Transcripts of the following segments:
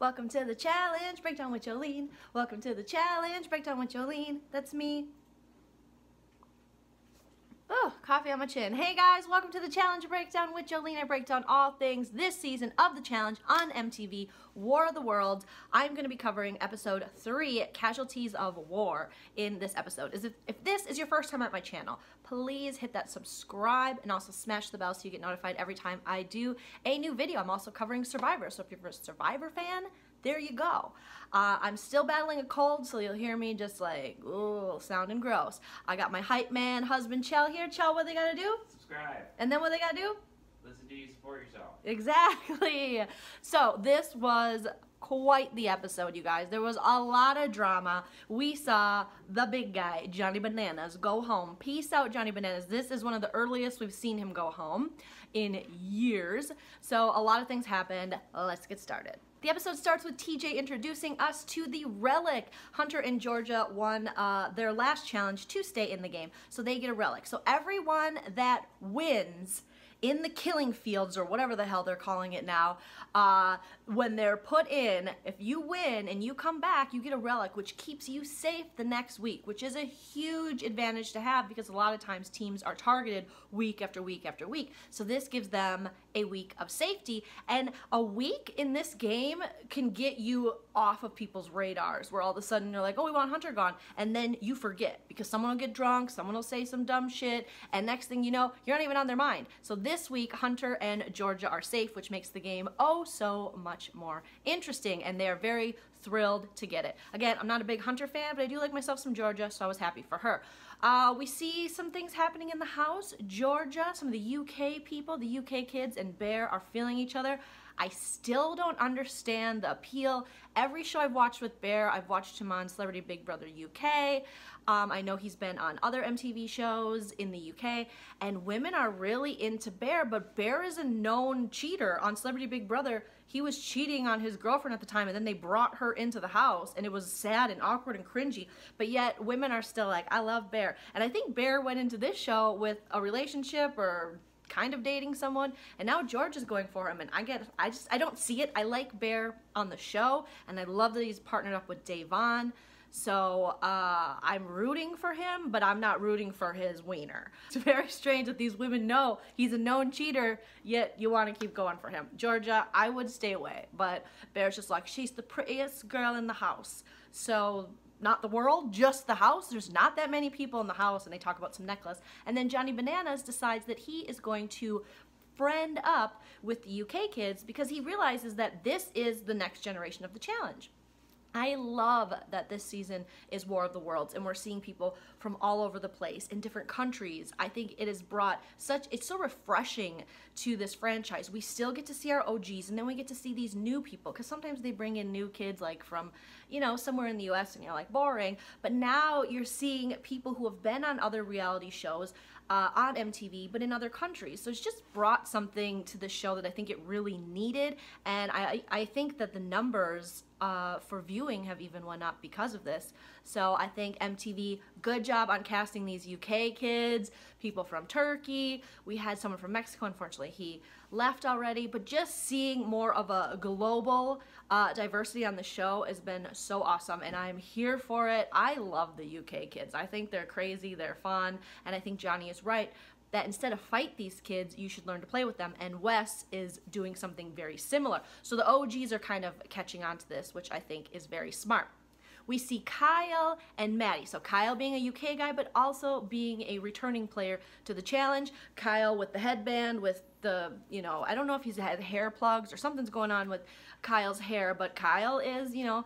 Welcome to the challenge, breakdown with Joleen. Welcome to the challenge, breakdown with Joleen. That's me. Oh, coffee on my chin. Hey guys, welcome to the challenge breakdown with Joleen. I break down all things this season of the challenge on MTV, War of the Worlds. I'm going to be covering episode 3, Casualties of War, in this episode. If this is your first time at my channel, please hit that subscribe and also smash the bell so you get notified every time I do a new video. I'm also covering Survivor, so if you're a Survivor fan, there you go. I'm still battling a cold, so you'll hear me just like, ooh, sounding gross. I got my hype man husband, Chell, here. Chell, what they gotta do? Subscribe. And then what they gotta do? Listen to you, support yourself. Exactly. So this was quite the episode, you guys. There was a lot of drama. We saw the big guy, Johnny Bananas, go home. Peace out, Johnny Bananas. This is one of the earliest we've seen him go home in years. So a lot of things happened. Let's get started. The episode starts with TJ introducing us to the Relic. Hunter and Georgia won their last challenge to stay in the game, so they get a Relic. So everyone that wins in the killing fields, or whatever the hell they're calling it now, when they're put in, if you win and you come back, you get a Relic, which keeps you safe the next week, which is a huge advantage to have because a lot of times teams are targeted week after week after week. So this gives them a week of safety, and a week in this game can get you off of people's radars, where all of a sudden they're like, oh, we want Hunter gone, and then you forget because someone will get drunk, someone will say some dumb shit, and next thing you know, you're not even on their mind. So this week, Hunter and Georgia are safe, which makes the game oh so much more interesting, and they are very thrilled to get it. Again, I'm not a big Hunter fan, but I do like myself some Georgia, so I was happy for her. We see some things happening in the house. Georgia, some of the UK people, the UK kids, and Bear are feeling each other. I still don't understand the appeal. Every show I've watched with Bear, I've watched him on Celebrity Big Brother UK. I know he's been on other MTV shows in the UK, and women are really into Bear, but Bear is a known cheater. On Celebrity Big Brother, he was cheating on his girlfriend at the time, and then they brought her into the house, and it was sad and awkward and cringy, but yet women are still like, I love Bear. And I think Bear went into this show with a relationship or kind of dating someone, and now George is going for him, and I don't see it. I like Bear on the show, and I love that he's partnered up with DIANNE, so I'm rooting for him, but I'm not rooting for his wiener. It's very strange that these women know he's a known cheater, yet you want to keep going for him. Georgia, I would stay away, but Bear's just like, she's the prettiest girl in the house. So not the world, just the house. There's not that many people in the house, and they talk about some necklace. And then Johnny Bananas decides that he is going to friend up with the UK kids because he realizes that this is the next generation of the challenge. I love that this season is War of the Worlds, and we're seeing people from all over the place in different countries. I think it has brought it's so refreshing to this franchise. We still get to see our OGs, and then we get to see these new people, because sometimes they bring in new kids like from, you know, somewhere in the US, and you're like, boring. But now you're seeing people who have been on other reality shows on MTV, but in other countries. So it's just brought something to the show that I think it really needed, and I think that the numbers for viewing have even went up because of this. So I think MTV, good job on casting these UK kids, people from Turkey. We had someone from Mexico, unfortunately he left already, but just seeing more of a global diversity on the show has been so awesome, and I'm here for it. I love the UK kids. I think they're crazy, they're fun, and I think Johnny is right that instead of fight these kids, you should learn to play with them, and Wes is doing something very similar. So the OGs are kind of catching on to this, which I think is very smart. We see Kyle and Maddie. So Kyle being a UK guy, but also being a returning player to the challenge. Kyle with the headband, with the, you know, I don't know if he's had hair plugs or something's going on with Kyle's hair, but Kyle is, you know,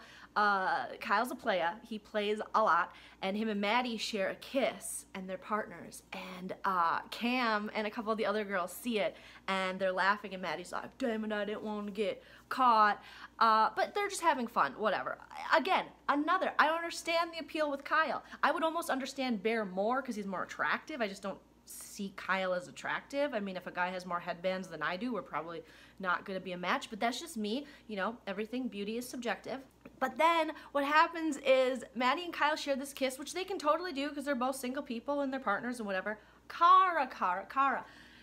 Kyle's a playa. He plays a lot, and him and Maddie share a kiss, and they're partners. And Cam and a couple of the other girls see it, and they're laughing, and Maddie's like, damn it, I didn't want to get caught. But they're just having fun, whatever. Again, I don't understand the appeal with Kyle. I would almost understand Bear more because he's more attractive. I just don't see Kyle as attractive. I mean, if a guy has more headbands than I do, we're probably not going to be a match, but that's just me. You know, everything, beauty is subjective. But then what happens is Maddie and Kyle share this kiss, which they can totally do because they're both single people and they're partners and whatever. Cara.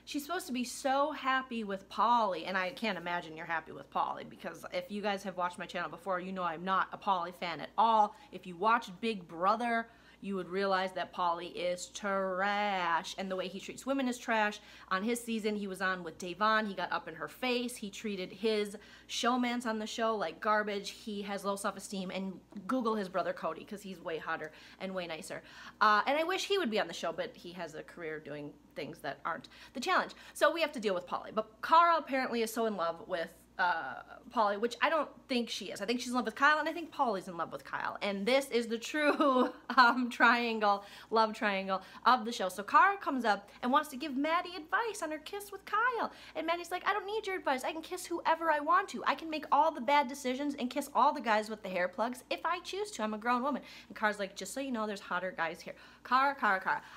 she's supposed to be so happy with Pauly, and I can't imagine you're happy with Pauly, because if you guys have watched my channel before, you know I'm not a Pauly fan at all. If you watched Big Brother, you would realize that Pauly is trash, and the way he treats women is trash. On his season, he was on with DIANNE. He got up in her face. He treated his showmans on the show like garbage. He has low self-esteem, and Google his brother Cody, because he's way hotter and way nicer. And I wish he would be on the show, but he has a career doing things that aren't the challenge. So we have to deal with Pauly. But Cara apparently is so in love with Pauly, which I don't think she is. I think she's in love with Kyle, and I think Pauly's in love with Kyle. And this is the true triangle, love triangle of the show. So Cara comes up and wants to give Maddie advice on her kiss with Kyle. And Maddie's like, I don't need your advice. I can kiss whoever I want to. I can make all the bad decisions and kiss all the guys with the hair plugs if I choose to. I'm a grown woman. And Cara's like, just so you know, there's hotter guys here. Cara.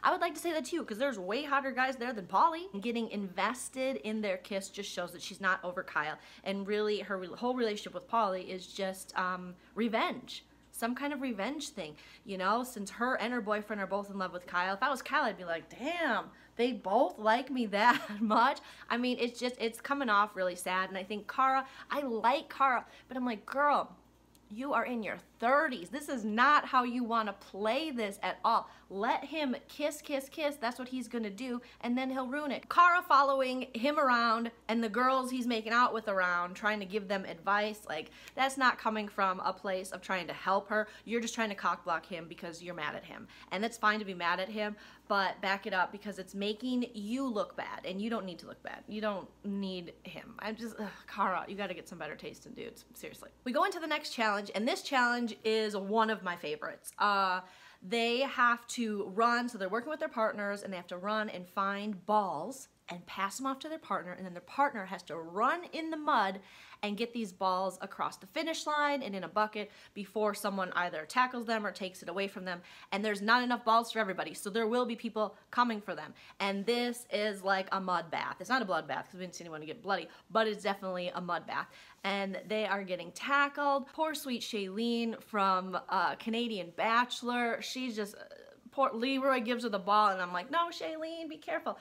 I would like to say that too, because there's way hotter guys there than Pauly. And getting invested in their kiss just shows that she's not over Kyle. And really, her whole relationship with Pauly is just revenge. Some kind of revenge thing, you know, since her and her boyfriend are both in love with Kyle. If I was Kyle, I'd be like, damn, they both like me that much. I mean, it's coming off really sad. And I think Cara, I like Cara, but I'm like, girl, you are in your 30s. This is not how you want to play this at all. Let him kiss. That's what he's gonna do, and then he'll ruin it. Cara following him around and the girls he's making out with around, trying to give them advice, like, that's not coming from a place of trying to help her. You're just trying to cockblock him because you're mad at him. And that's fine to be mad at him, but back it up, because it's making you look bad, and you don't need to look bad. You don't need him. I'm just, Cara, you gotta get some better taste in dudes, seriously. We go into the next challenge, and this challenge is one of my favorites. They have to run, so they're working with their partners, and they have to run and find balls and pass them off to their partner, and then their partner has to run in the mud and get these balls across the finish line and in a bucket before someone either tackles them or takes it away from them. And there's not enough balls for everybody, so there will be people coming for them. And this is like a mud bath. It's not a blood bath, because we didn't see anyone get bloody, but it's definitely a mud bath. And they are getting tackled. Poor sweet Joleen from Canadian Bachelor, she's just, poor Leroy gives her the ball, and I'm like, no, Joleen, be careful.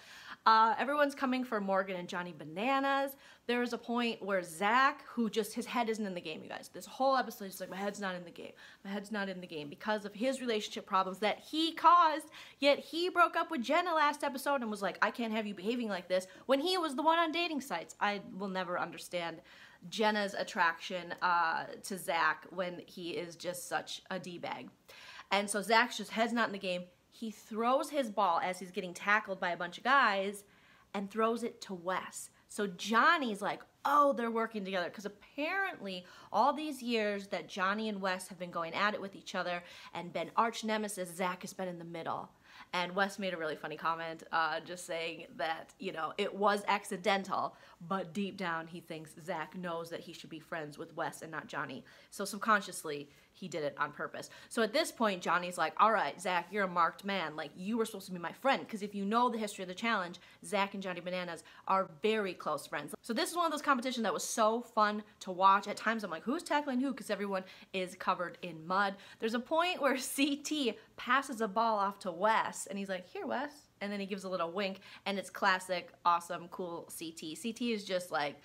Everyone's coming for Morgan and Johnny Bananas. There is a point where Zach, who just, his head isn't in the game, you guys. This whole episode is like, my head's not in the game. My head's not in the game because of his relationship problems that he caused, yet he broke up with Jenna last episode and was like, I can't have you behaving like this, when he was the one on dating sites. I will never understand Jenna's attraction to Zach when he is just such a D-bag. And so Zach's just head's not in the game. He throws his ball as he's getting tackled by a bunch of guys and throws it to Wes. So Johnny's like, oh, they're working together, because apparently all these years that Johnny and Wes have been going at it with each other and been arch nemesis, Zach has been in the middle. And Wes made a really funny comment just saying that, you know, it was accidental, but deep down he thinks Zach knows that he should be friends with Wes and not Johnny. So subconsciously, he did it on purpose. So at this point, Johnny's like, all right, Zach, you're a marked man. Like, you were supposed to be my friend. Because if you know the history of the challenge, Zach and Johnny Bananas are very close friends. So this is one of those competitions that was so fun to watch. At times, I'm like, who's tackling who? Because everyone is covered in mud. There's a point where CT passes a ball off to Wes, and he's like, here, Wes. And then he gives a little wink, and it's classic, awesome, cool CT. CT is just like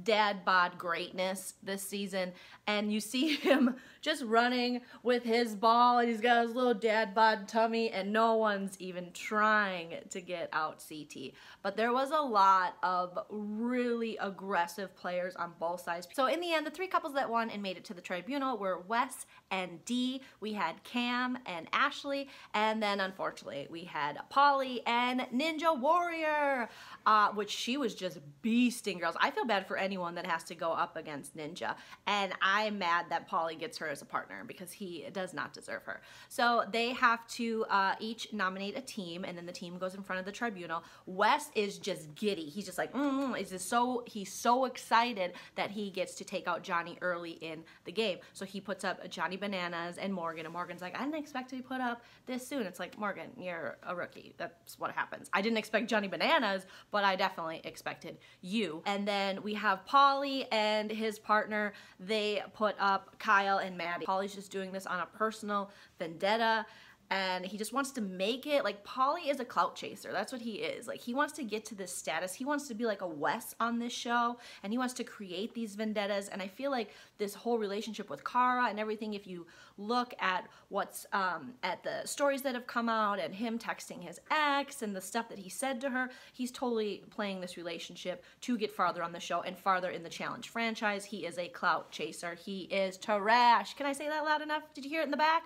dad bod greatness this season, and you see him just running with his ball, and he's got his little dad bod tummy, and no one's even trying to get out CT. But there was a lot of really aggressive players on both sides. So in the end, the three couples that won and made it to the tribunal were Wes and Dee. We had Cam and Ashley, and then unfortunately we had Pauly and Ninja Warrior, which she was just beasting girls. I feel bad for anyone that has to go up against Ninja, and I'm mad that Pauly gets her as a partner because he does not deserve her. So they have to each nominate a team, and then the team goes in front of the tribunal. Wes is just giddy. He's just like, he's so excited that he gets to take out Johnny early in the game. So he puts up Johnny Bananas and Morgan, and Morgan's like, I didn't expect to be put up this soon. It's like, Morgan, you're a rookie. That's what happens. I didn't expect Johnny Bananas, but I definitely expected you. And then we have Pauly and his partner. They put up Kyle and Maddie. Pauly's just doing this on a personal vendetta, and he just wants to make it. Like, Pauly is a clout chaser. That's what he is. Like, he wants to get to this status. He wants to be like a Wes on this show, and he wants to create these vendettas. And I feel like this whole relationship with Cara and everything, if you look at what's at the stories that have come out and him texting his ex and the stuff that he said to her, he's totally playing this relationship to get farther on the show and farther in the challenge franchise. He is a clout chaser. He is trash. Can I say that loud enough? Did you hear it in the back?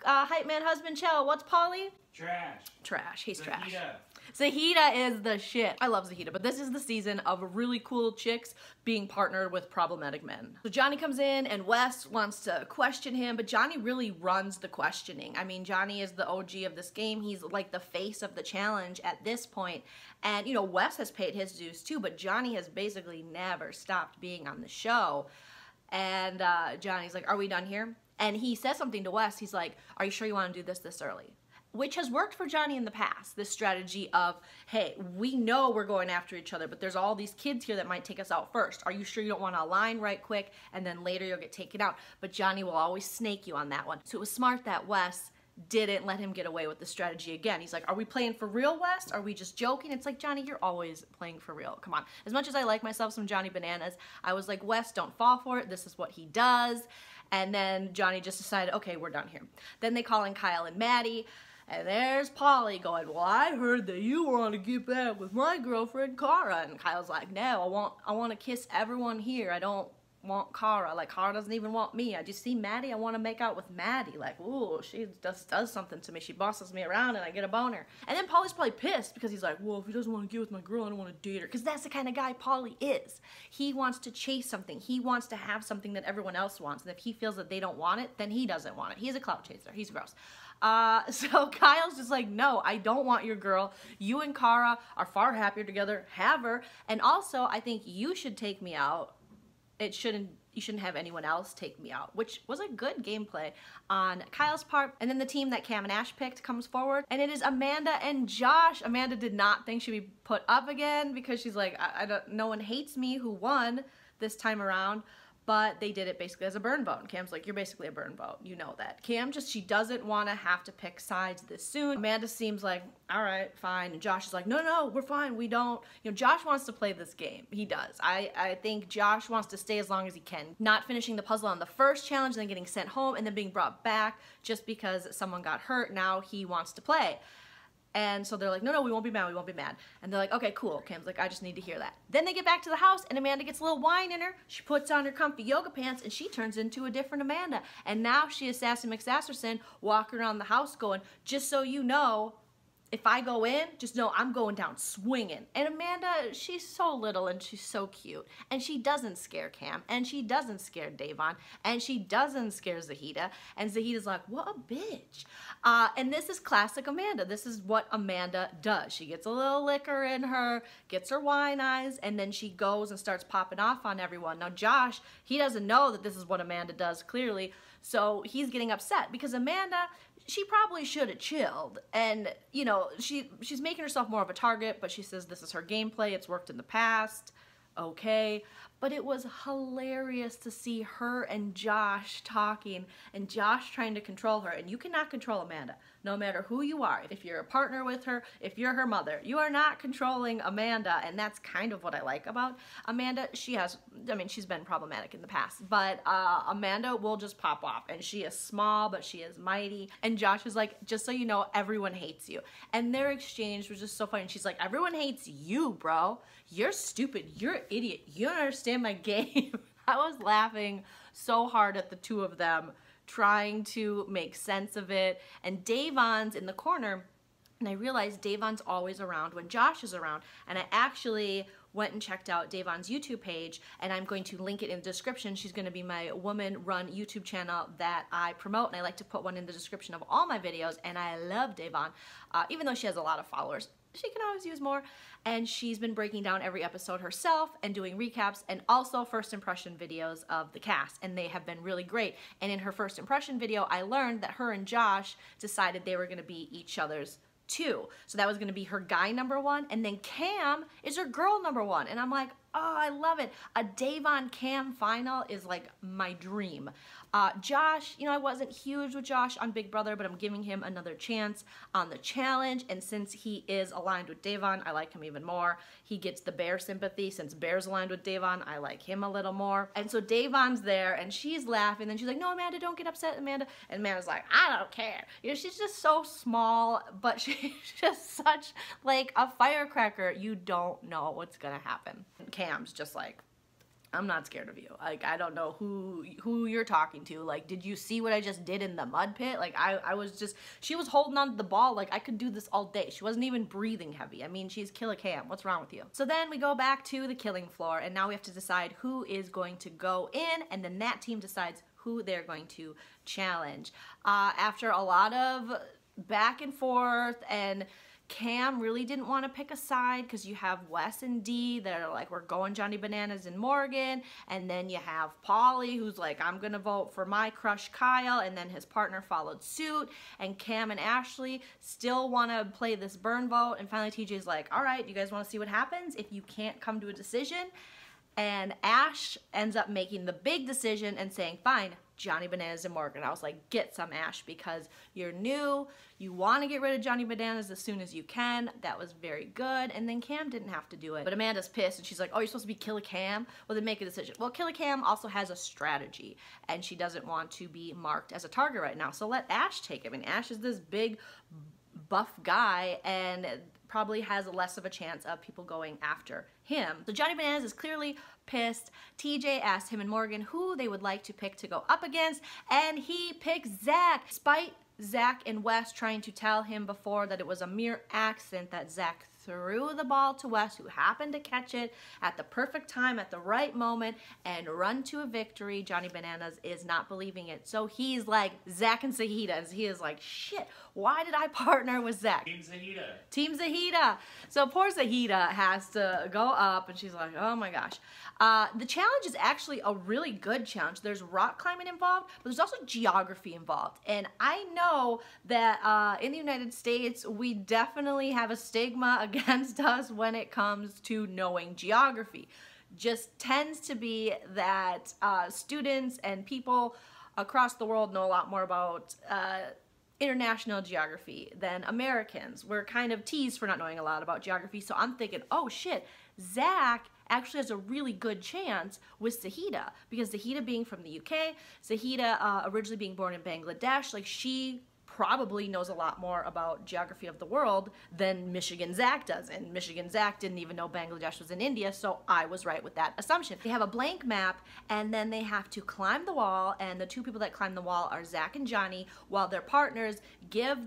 Hype man husband Chell, what's Pauly? Trash. Trash. He's Zahida. trash. Zahida is the shit. I love Zahida, but this is the season of really cool chicks being partnered with problematic men. So Johnny comes in and Wes wants to question him, but Johnny really runs the questioning. I mean, Johnny is the OG of this game. He's like the face of the challenge at this point. And, you know, Wes has paid his dues too, but Johnny has basically never stopped being on the show. And Johnny's like, are we done here? And he says something to Wes. He's like, are you sure you want to do this early? Which has worked for Johnny in the past, this strategy of, hey, we know we're going after each other, but there's all these kids here that might take us out first. Are you sure you don't want to align right quick, and then later you'll get taken out? But Johnny will always snake you on that one. So it was smart that Wes didn't let him get away with the strategy again. He's like, are we playing for real, Wes? Are we just joking? It's like, Johnny, you're always playing for real. Come on. As much as I like myself some Johnny Bananas, I was like, Wes, don't fall for it. This is what he does. And then Johnny just decided, okay, we're done here. Then they call in Kyle and Maddie. And there's Pauly going, well, I heard that you want to get back with my girlfriend, Cara. And Kyle's like, no, I want to kiss everyone here. I don't want Cara. Like, Cara doesn't even want me. I just see Maddie. I want to make out with Maddie. Like, ooh, she just does something to me. She bosses me around and I get a boner. And then Pauly's probably pissed because he's like, well, if he doesn't want to get with my girl, I don't want to date her. Because that's the kind of guy Pauly is. He wants to chase something. He wants to have something that everyone else wants. And if he feels that they don't want it, then he doesn't want it. He's a clout chaser. He's gross. So Kyle's just like, no, I don't want your girl. You and Cara are far happier together. Have her. And also, I think you should take me out. You shouldn't have anyone else take me out, which was a good gameplay on Kyle's part. And then the team that Cam and Ash picked comes forward, and it is Amanda and Josh. Amanda did not think she'd be put up again because she's like, no one hates me who won this time around. But they did it basically as a burn vote. And Cam's like, you're basically a burn vote. You know that. Cam she doesn't want to have to pick sides this soon. Amanda seems like, all right, fine. And Josh is like, no, we're fine. We don't. You know, Josh wants to play this game. He does. I think Josh wants to stay as long as he can. Not finishing the puzzle on the first challenge, then getting sent home, and then being brought back just because someone got hurt. Now he wants to play. And so they're like, no, we won't be mad, we won't be mad. And they're like, okay, cool. Cam's like, I just need to hear that. Then they get back to the house, and Amanda gets a little wine in her. She puts on her comfy yoga pants, and she turns into a different Amanda. And now she is Sassy McSasserson walking around the house going, just so you know, if I go in, just know I'm going down swinging. And Amanda, she's so little and she's so cute. And she doesn't scare Cam. And she doesn't scare Davon. And she doesn't scare Zahida. And Zahida's like, what a bitch. And this is classic Amanda. This is what Amanda does. She gets a little liquor in her, gets her wine eyes, and then she goes and starts popping off on everyone. Now Josh, he doesn't know that this is what Amanda does clearly. So he's getting upset because Amanda, she probably should have chilled. And, you know, she's making herself more of a target, but she says this is her gameplay. It's worked in the past. Okay. But it was hilarious to see her and Josh talking and Josh trying to control her. And you cannot control Amanda, no matter who you are. If you're a partner with her, if you're her mother, you are not controlling Amanda. And that's kind of what I like about Amanda. She's been problematic in the past, but Amanda will just pop off. And she is small, but she is mighty. And Josh is like, just so you know, everyone hates you. And their exchange was just so funny. And she's like, everyone hates you, bro. You're stupid. You're an idiot. You don't understand my game. I was laughing so hard at the two of them trying to make sense of it. And Davon's in the corner, and I realized Davon's always around when Josh is around. And I actually went and checked out Davon's YouTube page, and I'm going to link it in the description. She's going to be my woman-run YouTube channel that I promote, and I like to put one in the description of all my videos, and I love Davon. Even though she has a lot of followers, she can always use more. And she's been breaking down every episode herself and doing recaps and also first impression videos of the cast, and they have been really great. And in her first impression video, I learned that her and Josh decided they were going to be each other's two. So that was going to be her guy number one, and then Cam is her girl number one. And I'm like, oh, I love it. A Da'Vonne Cam final is like my dream. Josh, you know, I wasn't huge with Josh on Big Brother, but I'm giving him another chance on the challenge, and since he is aligned with Da'Vonne, I like him even more. He gets the Bear sympathy. Since Bear's aligned with Da'Vonne, I like him a little more. And so Da'Vonne's there, and she's laughing, and she's like, no, Amanda, don't get upset, Amanda. And Amanda's like, I don't care. You know, she's just so small, but she's just such like a firecracker. You don't know what's gonna happen. And Cam's just like, I'm not scared of you. Like, I don't know who you're talking to. Like, did you see what I just did in the mud pit? Like, I was just, she was holding on to the ball. Like, I could do this all day. She wasn't even breathing heavy. I mean, she's Killer Cam. What's wrong with you? So then we go back to the killing floor, and now we have to decide who is going to go in, and then that team decides who they're going to challenge. After a lot of back and forth, and Cam really didn't want to pick a side because you have Wes and Dee that are like, we're going Johnny Bananas and Morgan, and then you have Paulie who's like, I'm gonna vote for my crush Kyle, and then his partner followed suit, and Cam and Ashley still want to play this burn vote, and finally TJ's like, all right, you guys want to see what happens if you can't come to a decision? And Ash ends up making the big decision and saying, fine, Johnny Bananas and Morgan. I was like, get some, Ash, because you're new. You want to get rid of Johnny Bananas as soon as you can. That was very good. And then Cam didn't have to do it. But Amanda's pissed, and she's like, oh, you're supposed to be Killer Cam? Well, then make a decision. Well, Killer Cam also has a strategy, and she doesn't want to be marked as a target right now. So let Ash take it. I mean, Ash is this big, buff guy, and probably has less of a chance of people going after him. So Johnny Bananas is clearly pissed. TJ asked him and Morgan who they would like to pick to go up against, and he picked Zach. Despite Zach and Wes trying to tell him before that it was a mere accident that Zach threw the ball to Wes, who happened to catch it at the perfect time, at the right moment, and run to a victory, Johnny Bananas is not believing it. So he's like, Zach and Zahida, and he is like, shit, why did I partner with Zach? Team Zahida. Team Zahida. So poor Zahida has to go up, and she's like, oh my gosh. The challenge is actually a really good challenge. There's rock climbing involved, but there's also geography involved. And I know that in the United States, we definitely have a stigma against us when it comes to knowing geography. Just tends to be that students and people across the world know a lot more about international geography than Americans. We're kind of teased for not knowing a lot about geography, so I'm thinking, oh shit, Zach actually has a really good chance with Zahida, because Zahida being from the UK, Zahida originally being born in Bangladesh, like she probably knows a lot more about geography of the world than Michigan Zach does, and Michigan Zach didn't even know Bangladesh was in India, so I was right with that assumption. They have a blank map, and then they have to climb the wall, and the two people that climb the wall are Zach and Johnny, while their partners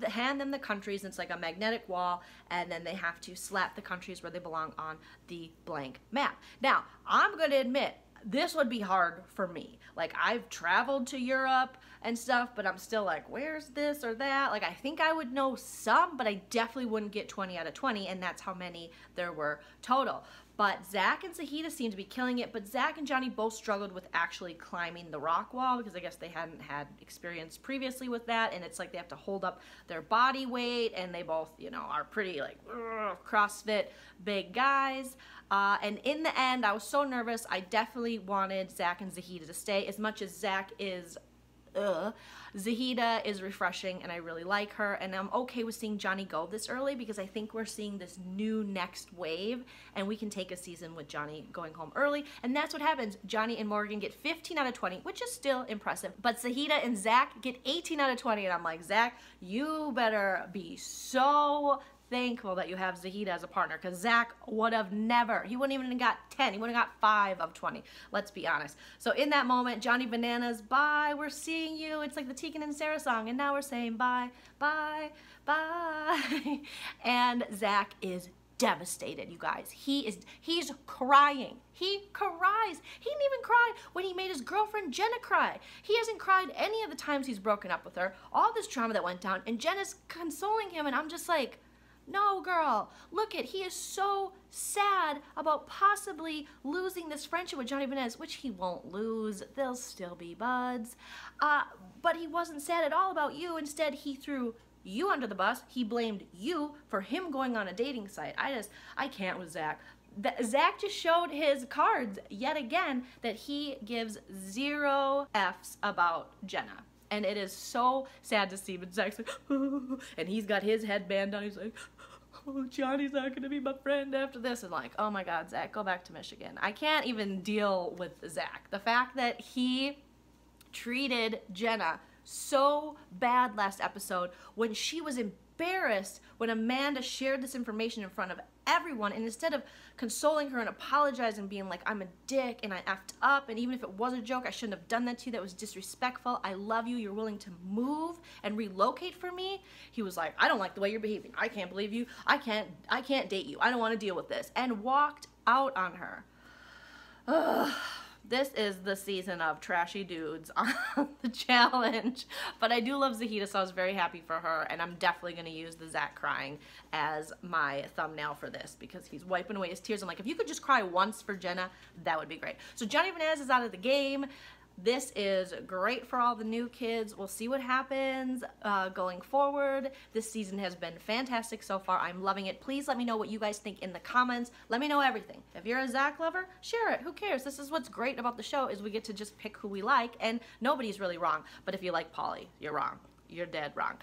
hand them the countries, and it's like a magnetic wall, and then they have to slap the countries where they belong on the blank map. Now, I'm gonna admit, this would be hard for me. Like, I've traveled to Europe and stuff, but I'm still like, where's this or that? Like, I think I would know some, but I definitely wouldn't get 20 out of 20, and that's how many there were total. But Zach and Zahida seem to be killing it, but Zach and Johnny both struggled with actually climbing the rock wall, because I guess they hadn't had experience previously with that, and it's like they have to hold up their body weight, and they both, you know, are pretty like CrossFit big guys. And in the end, I was so nervous. I definitely wanted Zach and Zahida to stay. As much as Zach is Zahida is refreshing, and I really like her, and I'm okay with seeing Johnny go this early, because I think we're seeing this new next wave, and we can take a season with Johnny going home early, and that's what happens. Johnny and Morgan get 15 out of 20, which is still impressive, but Zahida and Zach get 18 out of 20, and I'm like, Zach, you better be so thankful that you have Zahida as a partner, because Zach would have never, he wouldn't even have got 10, he would have got 5 of 20, let's be honest. So in that moment, Johnny Bananas, bye, we're seeing you. It's like the Tegan and Sarah song, and now we're saying bye, bye, bye. And Zach is devastated, you guys. He's crying. He cries. He didn't even cry when he made his girlfriend Jenna cry. He hasn't cried any of the times he's broken up with her. All this drama that went down, and Jenna's consoling him, and I'm just like, no, girl, look it, he is so sad about possibly losing this friendship with Johnny Bananas, which he won't lose, they'll still be buds, but he wasn't sad at all about you. Instead, he threw you under the bus. He blamed you for him going on a dating site. I can't with Zach. Zach just showed his cards yet again that he gives 0 F's about Jenna. And it is so sad to see, but Zach's like, oh, and he's got his headband on, he's like, oh, Johnny's not gonna be my friend after this. And like, oh my God, Zach, go back to Michigan. I can't even deal with Zach. The fact that he treated Jenna so bad last episode when she was embarrassed when Amanda shared this information in front of everyone, and instead of consoling her and apologizing and being like, I'm a dick and I effed up, and even if it was a joke, I shouldn't have done that to you, that was disrespectful, I love you, you're willing to move and relocate for me, he was like, I don't like the way you're behaving, I can't believe you, I can't date you, I don't want to deal with this, and walked out on her. Ugh. This is the season of trashy dudes on the challenge. But I do love Zahida, so I was very happy for her. And I'm definitely going to use the Zach crying as my thumbnail for this because he's wiping away his tears. I'm like, if you could just cry once for Jenna, that would be great. So Johnny Bananas is out of the game. This is great for all the new kids. We'll see what happens going forward. This season has been fantastic so far. I'm loving it. Please let me know what you guys think in the comments. Let me know everything. If you're a Zach lover, share it. Who cares? This is what's great about the show is we get to just pick who we like, and nobody's really wrong. But if you like Polly, you're wrong. You're dead wrong.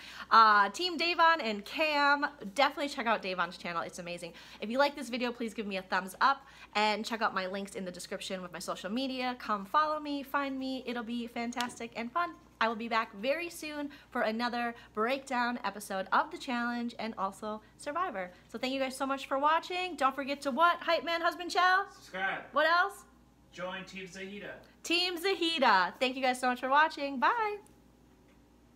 Team Davon and Cam, definitely check out Davon's channel. It's amazing. If you like this video, please give me a thumbs up and check out my links in the description with my social media. Come follow me, find me. It'll be fantastic and fun. I will be back very soon for another breakdown episode of the challenge and also Survivor. So thank you guys so much for watching. Don't forget to what? Hype Man Husband Chow? Subscribe. What else? Join Team Zahida. Team Zahida. Thank you guys so much for watching. Bye.